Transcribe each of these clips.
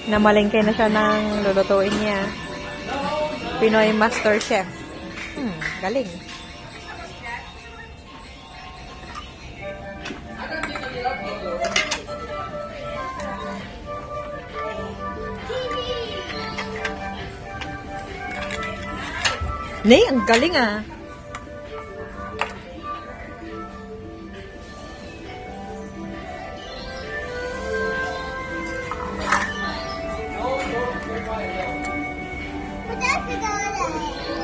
Namalengke na siya ng lulutuin niya. Pinoy Master Chef. Galing. Nay, ang galing ah.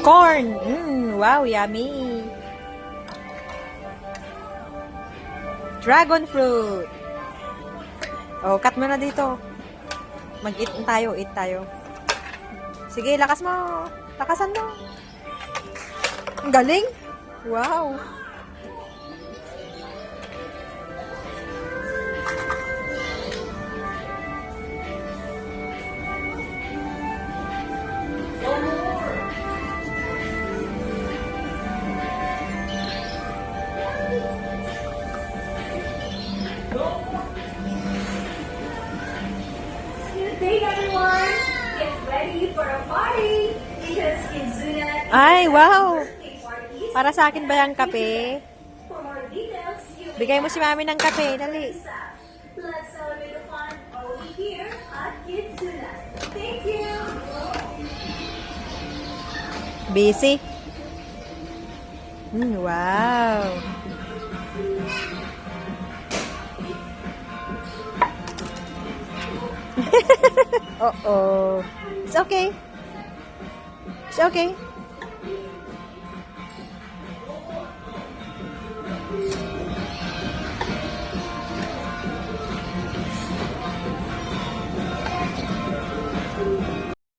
Corn. Wow, yummy. Dragon fruit. Oh, cut mo na dito. Mag-eat tayo, eat tayo. Sige, lakas mo. Lakasan mo. Ang galing. Wow. Hey everyone, get ready for a party because Kizuna Ay, wow. birthday parties. Para sa akin ba yung kape? For more details, you Bigay mo si mami ng kape. Dali. let's celebrate the fun over here at Kizuna. Thank you. Busy? Wow. Uh-oh. It's okay. It's okay.